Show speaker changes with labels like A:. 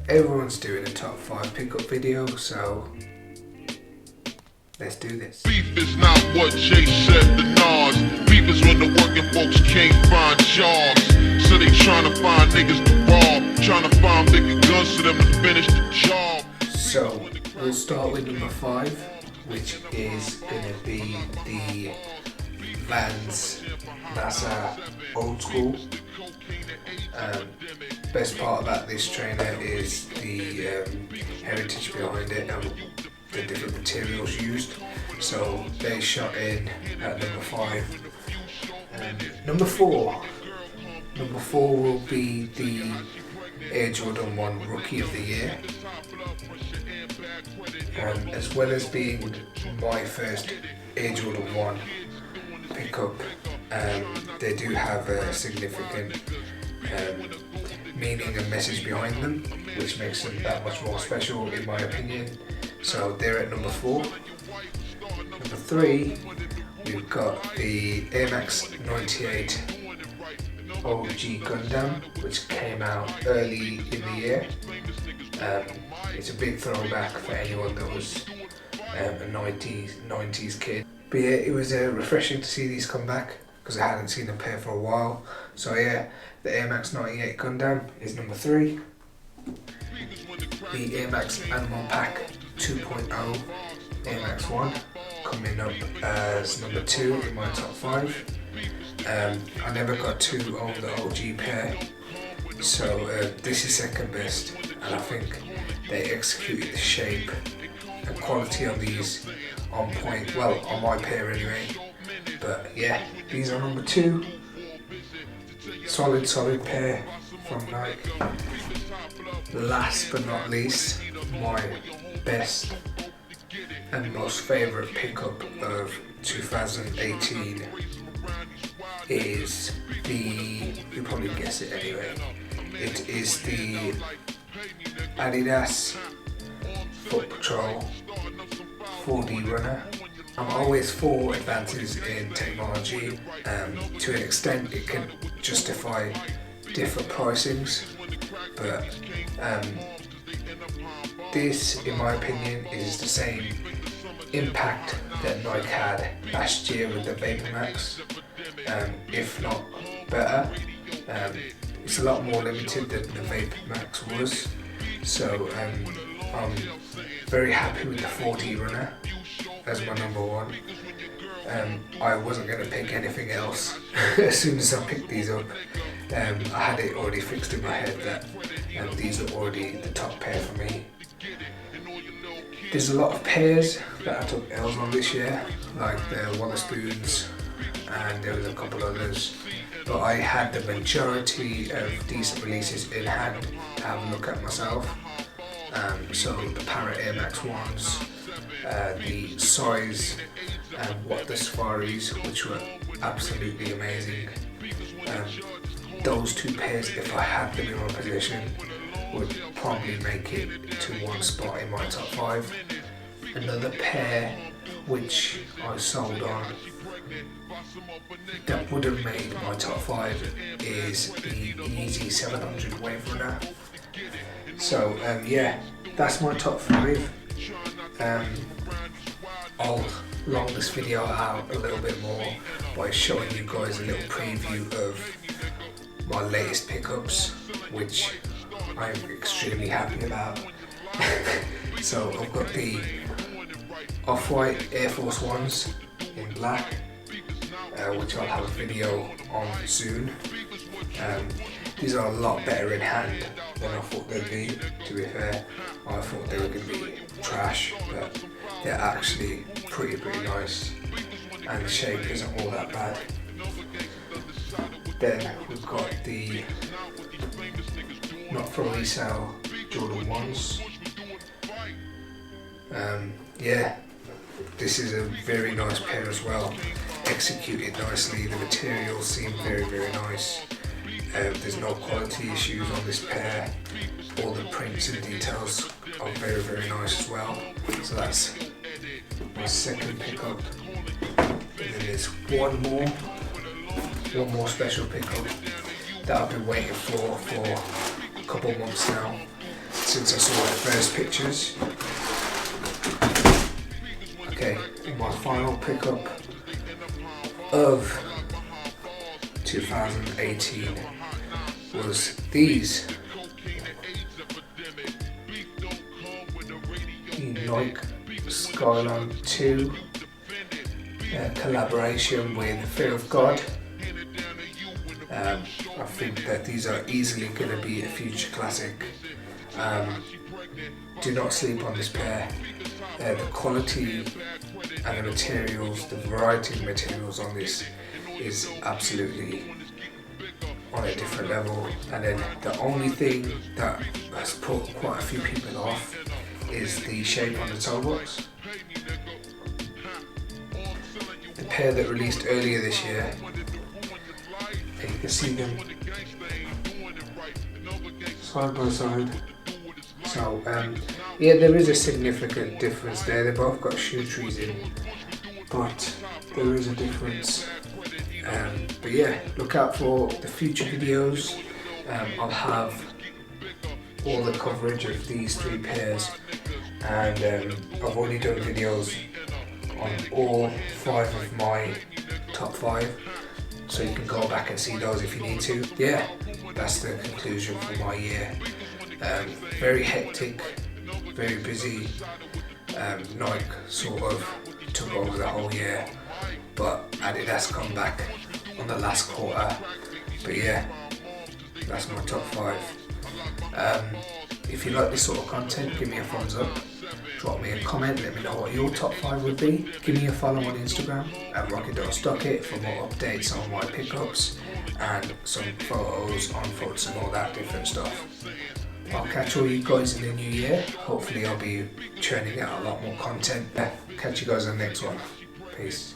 A: Everyone's doing a top 5 pickup video, so let's do this.
B: Beef is not what Jay said to Nas. Beef is when the working folks can't find jobs. So they tryna find niggas to rob, tryna find bigger guns for them to finish the job.
A: So we'll start with number 5, which is gonna be the Vans NASA Old School. Best part about this trainer is the heritage behind it and the different materials used. So they shot in at number 5. Number 4 will be the Air Jordan 1 Rookie of the Year. As well as being my first Air Jordan 1 pickup, they do have a significant meaning and message behind them, which makes them that much more special in my opinion. So they're at number 4. Number 3, we've got the Air Max 98 OG Gundam, which came out early in the year. It's a big throwback for anyone that was a 90s kid. But yeah, it was refreshing to see these come back because I hadn't seen a pair for a while. So yeah, the Air Max 98 Gundam is number 3. The Air Max Animal Pack 2.0 Air Max 1 coming up as number 2 in my top 5. I never got to own the OG pair, so this is second best, and I think they executed the shape and quality on these on point, well, on my pair anyway. But yeah, these are number 2. Solid pair from Nike. Last but not least, my best and most favourite pickup of 2018 is the, you probably guess it anyway, it is the Adidas Foot Patrol 4D Runner. I'm always for advances in technology. To an extent it can justify different pricings, but this, in my opinion, is the same impact that Nike had last year with the Vapor Max, if not better. It's a lot more limited than the Vapor Max was, so I'm very happy with the 4D Runner as my number 1. I wasn't going to pick anything else as soon as I picked these up. I had it already fixed in my head that these are already the top pair for me. There's a lot of pairs that I took L's on this year, like the Wallacepoons, and there was a couple others, but I had the majority of decent releases in hand to have a look at myself. So the Parrot Air Max 1s, the Size and What the Safaris, which were absolutely amazing. Those 2 pairs, if I had them in my possession, would probably make it to one spot in my top 5. Another pair which I sold on that would have made my top 5 is the Yeezy 700 Wave Runner. So yeah, that's my top 5. I'll long this video out a little bit more by showing you guys a little preview of my latest pickups, which I'm extremely happy about. So I've got the Off-White Air Force 1s in black, which I'll have a video on soon. These are a lot better in hand than I thought they'd be, to be fair. I thought they were going to be trash, but they're actually pretty nice, and the shape isn't all that bad. Then we've got the not for resale Jordan 1s. Yeah, this is a very nice pair as well, executed nicely. The materials seem very nice. There's no quality issues on this pair. All the prints and details are very nice as well. So that's my second pickup. And then there's one more special pickup that I've been waiting for a couple months now, since I saw the first pictures. Okay, my final pickup of 2018 was these. The Nike Skyline 2 collaboration with Fear of God. I think that these are easily going to be a future classic. Do not sleep on this pair. The quality and the materials, the variety of materials on this is absolutely on a different level. And then the only thing that has put quite a few people off is the shape on the toe box. The pair that released earlier this year, and you can see them side by side. So yeah, there is a significant difference there. They both got shoe trees in, but there is a difference. But yeah, look out for the future videos. I'll have all the coverage of these three pairs, and I've already done videos on all 5 of my top 5, so you can go back and see those if you need to. Yeah, that's the conclusion for my year. Very hectic, very busy. Nike sort of took over the whole year, but Adidas come back on the last quarter. But yeah, that's my top 5. If you like this sort of content, give me a thumbs up, drop me a comment, let me know what your top 5 would be. Give me a follow on Instagram at rocket.stockit for more updates on my pickups and some photos on Footz and all that different stuff. I'll catch all you guys in the new year. Hopefully I'll be churning out a lot more content. Catch you guys on the next one. Peace.